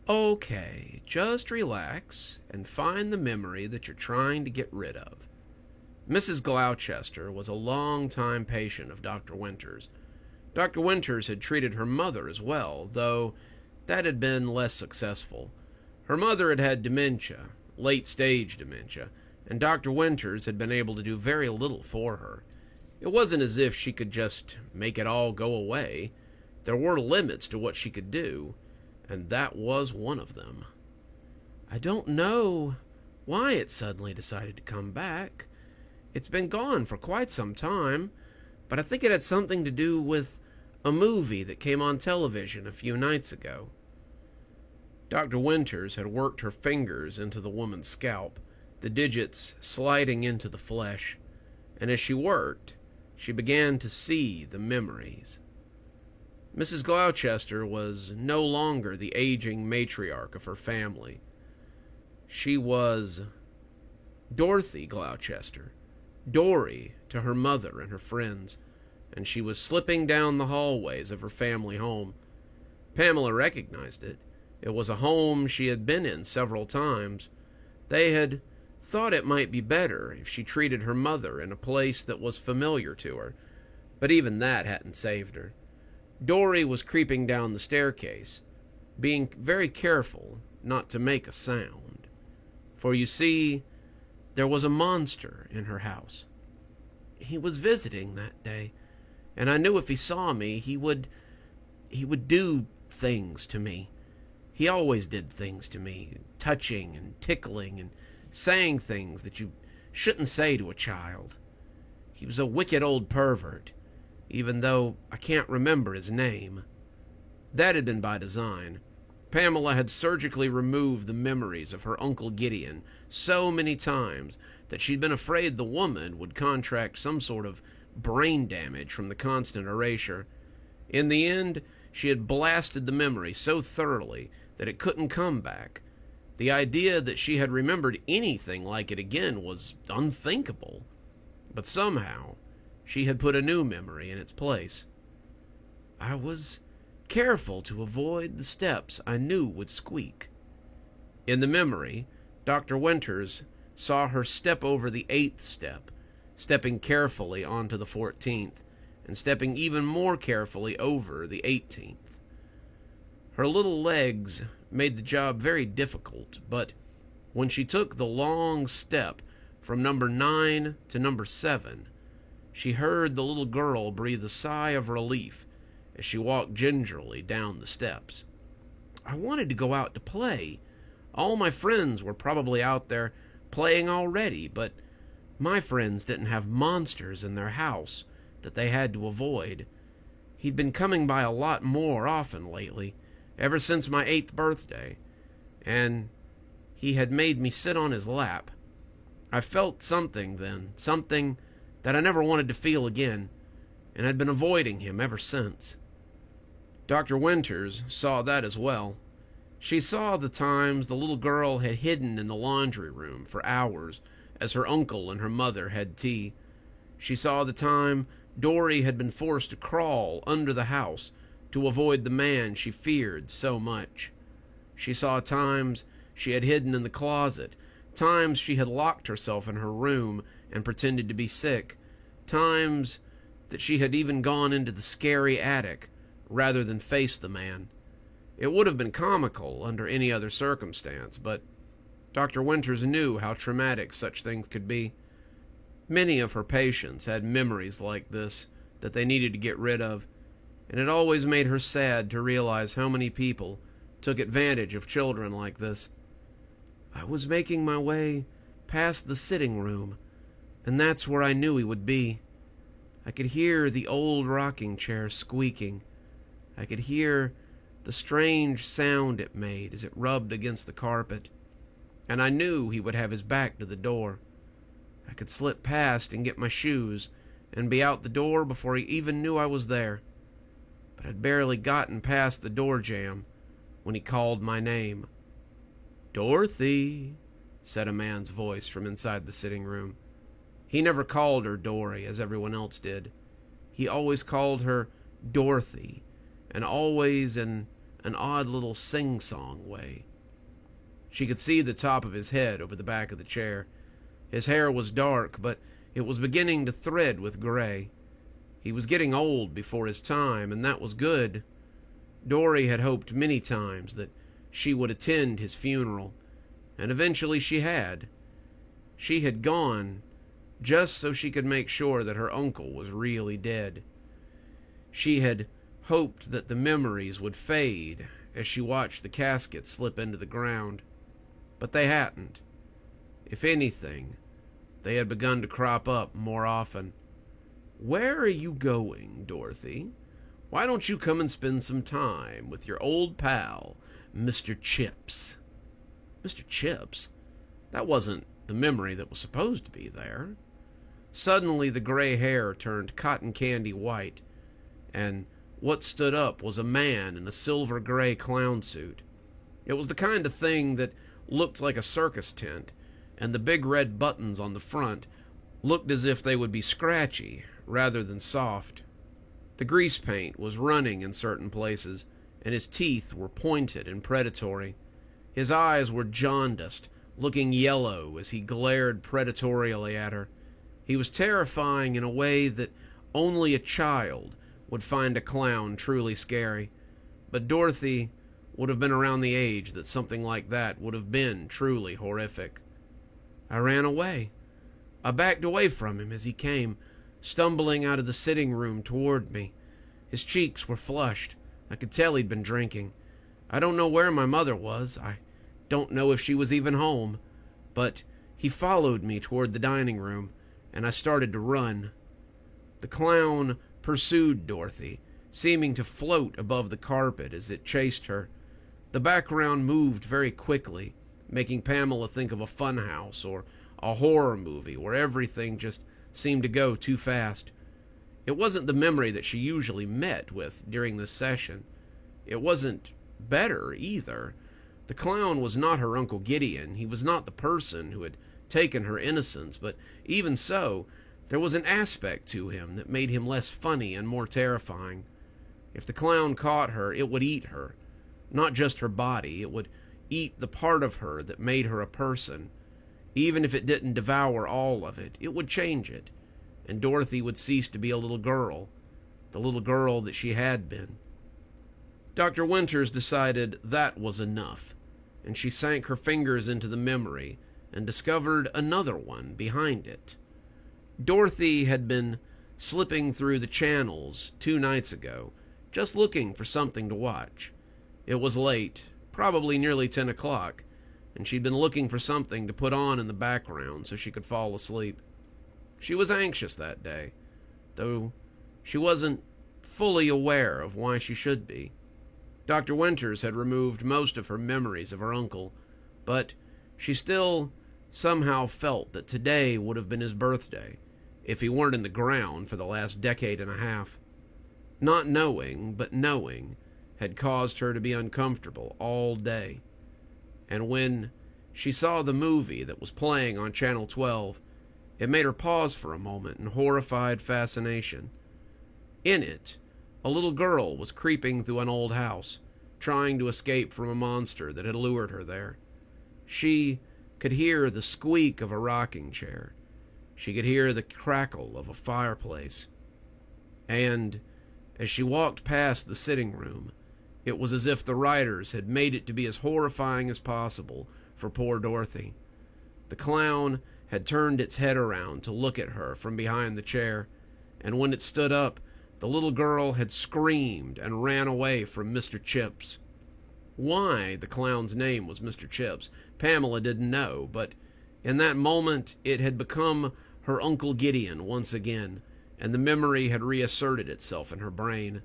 Okay, just relax and find the memory that you're trying to get rid of. Mrs. Gloucester was a long-time patient of Dr. Winters. Dr. Winters had treated her mother as well, though that had been less successful. Her mother had had dementia, late-stage dementia, and Dr. Winters had been able to do very little for her. It wasn't as if she could just make it all go away. There were limits to what she could do, and that was one of them. I don't know why it suddenly decided to come back. It's been gone for quite some time, but I think it had something to do with a movie that came on television a few nights ago. Dr. Winters had worked her fingers into the woman's scalp, the digits sliding into the flesh, and as she worked, she began to see the memories. Mrs. Gloucester was no longer the aging matriarch of her family. She was Dorothy Gloucester, Dory to her mother and her friends, and she was slipping down the hallways of her family home. Pamela recognized it. It was a home she had been in several times. They had thought it might be better if she treated her mother in a place that was familiar to her, but even that hadn't saved her. Dory was creeping down the staircase, being very careful not to make a sound. For you see, there was a monster in her house. He was visiting that day, and I knew if he saw me, he would do things to me. He always did things to me, touching and tickling and saying things that you shouldn't say to a child. He was a wicked old pervert, even though I can't remember his name. That had been by design. Pamela had surgically removed the memories of her Uncle Gideon so many times that she'd been afraid the woman would contract some sort of brain damage from the constant erasure. In the end, she had blasted the memory so thoroughly that it couldn't come back. The idea that she had remembered anything like it again was unthinkable. But somehow, she had put a new memory in its place. I was careful to avoid the steps I knew would squeak. In the memory, Dr. Winters saw her step over the 8th step, stepping carefully onto the 14th, and stepping even more carefully over the 18th. Her little legs made the job very difficult, but when she took the long step from number 9 to number 7, she heard the little girl breathe a sigh of relief as she walked gingerly down the steps. I wanted to go out to play. All my friends were probably out there playing already, but my friends didn't have monsters in their house that they had to avoid. He'd been coming by a lot more often lately, ever since my 8th birthday, and he had made me sit on his lap. I felt something then, something that I never wanted to feel again, and I'd been avoiding him ever since. Dr. Winters saw that as well. She saw the times the little girl had hidden in the laundry room for hours as her uncle and her mother had tea. She saw the time Dory had been forced to crawl under the house to avoid the man she feared so much. She saw times she had hidden in the closet, times she had locked herself in her room and pretended to be sick, times that she had even gone into the scary attic rather than face the man. It would have been comical under any other circumstance, but Dr. Winters knew how traumatic such things could be. Many of her patients had memories like this that they needed to get rid of, and it always made her sad to realize how many people took advantage of children like this. I was making my way past the sitting room, and that's where I knew he would be. I could hear the old rocking chair squeaking. I could hear the strange sound it made as it rubbed against the carpet, and I knew he would have his back to the door. I could slip past and get my shoes and be out the door before he even knew I was there. But I'd barely gotten past the door jamb when he called my name. "Dorothy," said a man's voice from inside the sitting room. He never called her Dory as everyone else did. He always called her Dorothy, and always in an odd little sing-song way. She could see the top of his head over the back of the chair. His hair was dark, but it was beginning to thread with gray. He was getting old before his time, and that was good. Dory had hoped many times that she would attend his funeral, and eventually she had. She had gone just so she could make sure that her uncle was really dead. She had hoped that the memories would fade as she watched the casket slip into the ground, but they hadn't. If anything, they had begun to crop up more often. "Where are you going, Dorothy? Why don't you come and spend some time with your old pal, Mr. Chips?" Mr. Chips? That wasn't the memory that was supposed to be there. Suddenly the gray hair turned cotton candy white, and what stood up was a man in a silver gray clown suit. It was the kind of thing that looked like a circus tent, and the big red buttons on the front looked as if they would be scratchy rather than soft. The grease paint was running in certain places, and his teeth were pointed and predatory. His eyes were jaundiced, looking yellow as he glared predatorially at her. He was terrifying in a way that only a child would find a clown truly scary, but Dorothy would have been around the age that something like that would have been truly horrific. I ran away. I backed away from him as he came, stumbling out of the sitting room toward me. His cheeks were flushed. I could tell he'd been drinking. I don't know where my mother was. I don't know if she was even home. But he followed me toward the dining room, and I started to run. The clown pursued Dorothy, seeming to float above the carpet as it chased her. The background moved very quickly, making Pamela think of a funhouse or a horror movie where everything just seemed to go too fast. It wasn't the memory that she usually met with during this session. It wasn't better either. The clown was not her Uncle Gideon. He was not the person who had taken her innocence, but even so, there was an aspect to him that made him less funny and more terrifying. If the clown caught her, it would eat her. Not just her body, it would eat the part of her that made her a person. Even if it didn't devour all of it, it would change it, and Dorothy would cease to be a little girl, the little girl that she had been. Dr. Winters decided that was enough, and she sank her fingers into the memory and discovered another one behind it. Dorothy had been slipping through the channels 2 nights ago, just looking for something to watch. It was late, probably nearly 10 o'clock, and she'd been looking for something to put on in the background so she could fall asleep. She was anxious that day, though she wasn't fully aware of why she should be. Dr. Winters had removed most of her memories of her uncle, but she still somehow felt that today would have been his birthday, if he weren't in the ground for the last decade and a half. Not knowing, but knowing, had caused her to be uncomfortable all day. And when she saw the movie that was playing on Channel 12, it made her pause for a moment in horrified fascination. In it, a little girl was creeping through an old house, trying to escape from a monster that had lured her there. She could hear the squeak of a rocking chair. She could hear the crackle of a fireplace. And as she walked past the sitting room, it was as if the writers had made it to be as horrifying as possible for poor Dorothy. The clown had turned its head around to look at her from behind the chair, and when it stood up, the little girl had screamed and ran away from Mr. Chips. Why the clown's name was Mr. Chips, Pamela didn't know, but in that moment it had become her Uncle Gideon once again, and the memory had reasserted itself in her brain.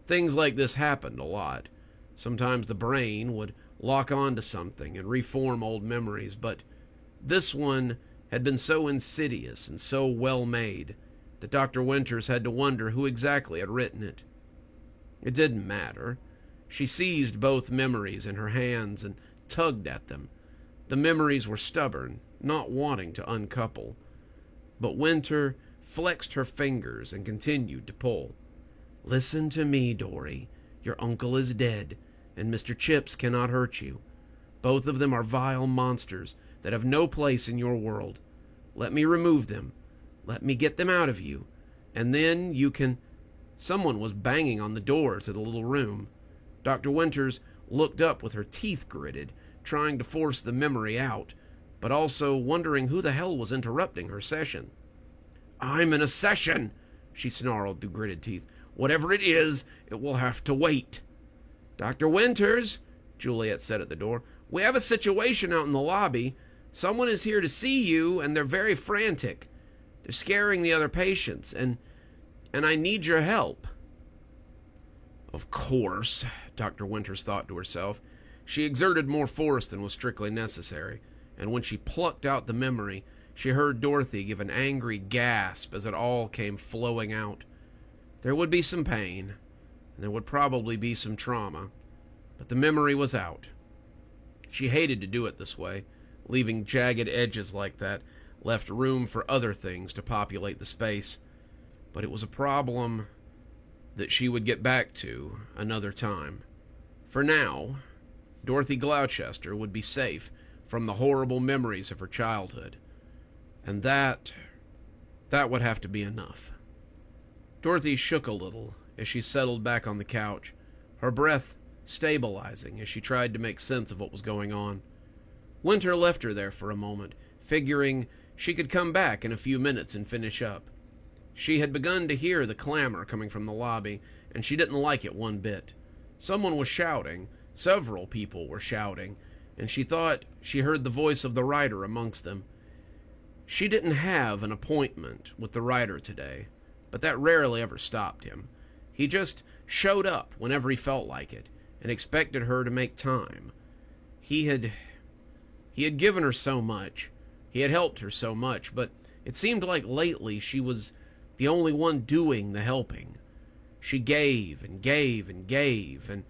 Things like this happened a lot. Sometimes the brain would lock onto something and reform old memories, but this one had been so insidious and so well made that Dr. Winters had to wonder who exactly had written it. It didn't matter. She seized both memories in her hands and tugged at them. The memories were stubborn, not wanting to uncouple. But Winter flexed her fingers and continued to pull. "Listen to me, Dory. Your uncle is dead, and Mr. Chips cannot hurt you. Both of them are vile monsters that have no place in your world. Let me remove them. Let me get them out of you. And then you can... Someone was banging on the door to the little room. Dr. Winters looked up with her teeth gritted, trying to force the memory out, but also wondering who the hell was interrupting her session. "I'm in a session," she snarled through gritted teeth. "Whatever it is, it will have to wait." "Dr. Winters," Juliet said at the door, "we have a situation out in the lobby. Someone is here to see you, and they're very frantic. They're scaring the other patients, and I need your help." Of course, Dr. Winters thought to herself. She exerted more force than was strictly necessary, and when she plucked out the memory, she heard Dorothy give an angry gasp as it all came flowing out. There would be some pain, and there would probably be some trauma, but the memory was out. She hated to do it this way. Leaving jagged edges like that left room for other things to populate the space, but it was a problem that she would get back to another time. For now, Dorothy Gloucester would be safe from the horrible memories of her childhood, and that would have to be enough. Dorothy shook a little as she settled back on the couch, her breath stabilizing as she tried to make sense of what was going on. Winter left her there for a moment, figuring she could come back in a few minutes and finish up. She had begun to hear the clamor coming from the lobby, and she didn't like it one bit. Someone was shouting, several people were shouting, and she thought she heard the voice of the writer amongst them. She didn't have an appointment with the writer today, but that rarely ever stopped him. He just showed up whenever he felt like it, and expected her to make time. He had given her so much. He had helped her so much, but it seemed like lately she was the only one doing the helping. She gave and gave and gave, and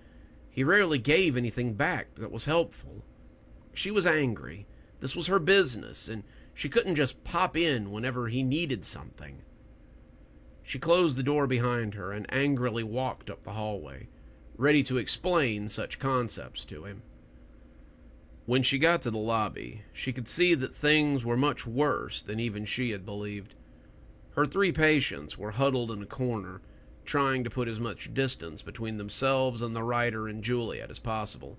he rarely gave anything back that was helpful. She was angry. This was her business, and she couldn't just pop in whenever he needed something. She closed the door behind her and angrily walked up the hallway, ready to explain such concepts to him. When she got to the lobby, she could see that things were much worse than even she had believed. Her 3 patients were huddled in a corner, trying to put as much distance between themselves and the writer and Juliet as possible.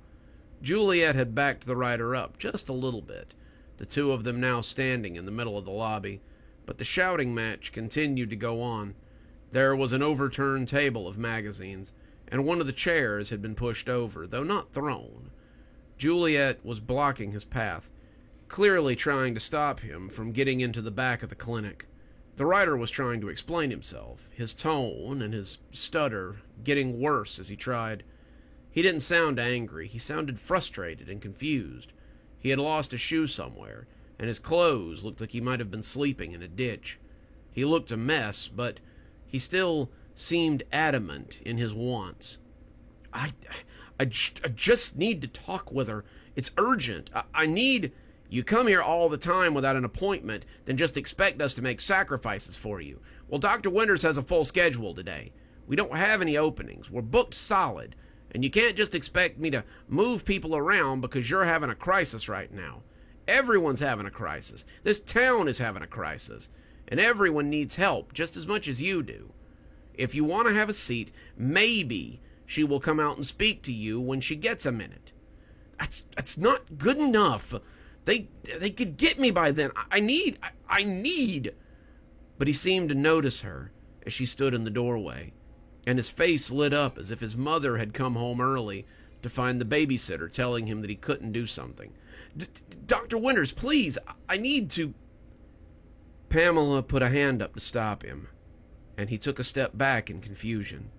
Juliet had backed the writer up just a little bit, the 2 of them now standing in the middle of the lobby, but the shouting match continued to go on. There was an overturned table of magazines, and one of the chairs had been pushed over, though not thrown. Juliet was blocking his path, clearly trying to stop him from getting into the back of the clinic. The writer was trying to explain himself, his tone and his stutter getting worse as he tried. He didn't sound angry. He sounded frustrated and confused. He had lost a shoe somewhere, and his clothes looked like he might have been sleeping in a ditch. He looked a mess, but he still seemed adamant in his wants. I just need to talk with her. It's urgent. I need... You come here all the time without an appointment, then just expect us to make sacrifices for you. Well, Dr. Winters has a full schedule today. We don't have any openings. We're booked solid. And you can't just expect me to move people around because you're having a crisis right now. Everyone's having a crisis. This town is having a crisis. And everyone needs help just as much as you do. If you want to have a seat, maybe she will come out and speak to you when she gets a minute. That's not good enough. They could get me by then. I need. But he seemed to notice her as she stood in the doorway, and his face lit up as if his mother had come home early to find the babysitter telling him that he couldn't do something. Dr. Winters, please, I need to... Pamela put a hand up to stop him, and he took a step back in confusion.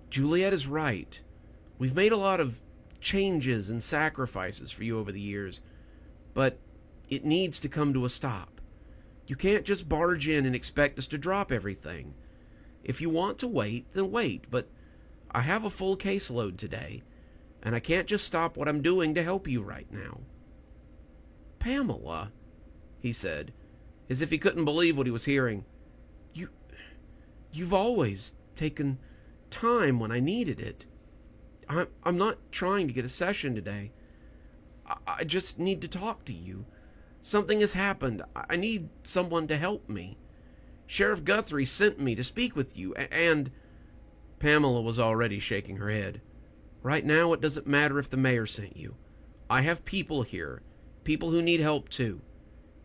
Juliet is right. We've made a lot of changes and sacrifices for you over the years, but it needs to come to a stop. You can't just barge in and expect us to drop everything. If you want to wait, then wait, but I have a full caseload today, and I can't just stop what I'm doing to help you right now. Pamela, he said, as if he couldn't believe what he was hearing. You've always taken time when I needed it. I'm not trying to get a session today. I just need to talk to you. Something has happened. I need someone to help me. Sheriff Guthrie sent me to speak with you, and... Pamela was already shaking her head. Right now, it doesn't matter if the mayor sent you. I have people here, people who need help too.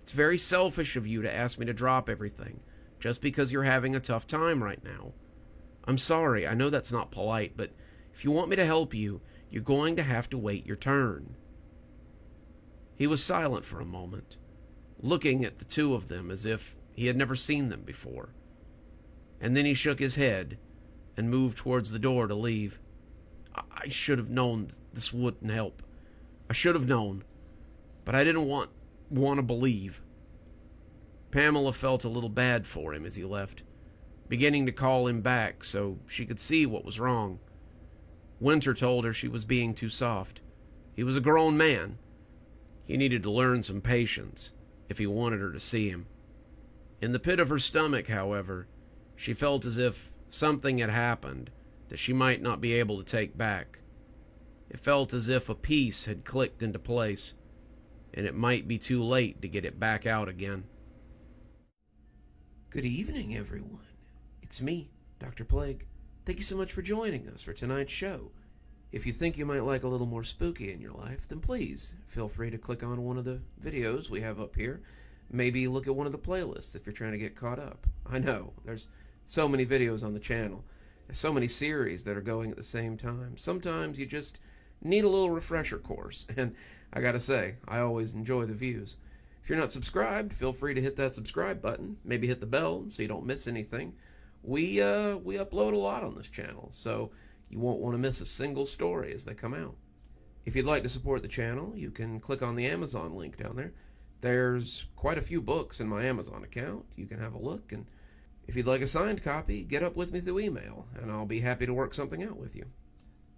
It's very selfish of you to ask me to drop everything, just because you're having a tough time right now. I'm sorry, I know that's not polite, but if you want me to help you, you're going to have to wait your turn. He was silent for a moment, looking at the two of them as if he had never seen them before. And then he shook his head and moved towards the door to leave. I should have known this wouldn't help. I should have known, but I didn't want to believe. Pamela felt a little bad for him as he left, beginning to call him back so she could see what was wrong. Winter told her she was being too soft. He was a grown man. He needed to learn some patience if he wanted her to see him. In the pit of her stomach, however, she felt as if something had happened that she might not be able to take back. It felt as if a piece had clicked into place, and it might be too late to get it back out again. Good evening, everyone. It's me, Dr. Plague. Thank you so much for joining us for tonight's show. If you think you might like a little more spooky in your life, then please feel free to click on one of the videos we have up here. Maybe look at one of the playlists if you're trying to get caught up. I know, there's so many videos on the channel. There's so many series that are going at the same time. Sometimes you just need a little refresher course, and I gotta say, I always enjoy the views. If you're not subscribed, feel free to hit that subscribe button. Maybe hit the bell so you don't miss anything. We upload a lot on this channel, so you won't want to miss a single story as they come out. If you'd like to support the channel, you can click on the Amazon link down there. There's quite a few books in my Amazon account. You can have a look, and if you'd like a signed copy, get up with me through email, and I'll be happy to work something out with you.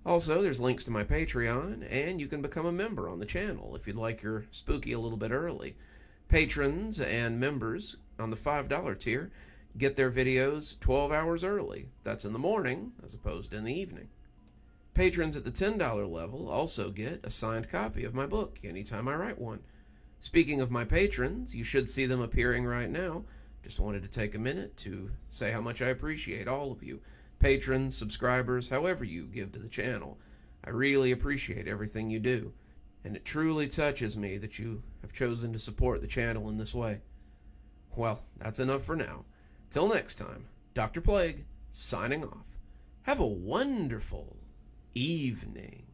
Also, there's links to my Patreon, and you can become a member on the channel if you'd like your spooky a little bit early. Patrons and members on the $5 tier get their videos 12 hours early. That's in the morning, as opposed to in the evening. Patrons at the $10 level also get a signed copy of my book anytime I write one. Speaking of my patrons, you should see them appearing right now. Just wanted to take a minute to say how much I appreciate all of you. Patrons, subscribers, however you give to the channel. I really appreciate everything you do, and it truly touches me that you have chosen to support the channel in this way. Well, that's enough for now. Till next time, Dr. Plague, signing off. Have a wonderful evening.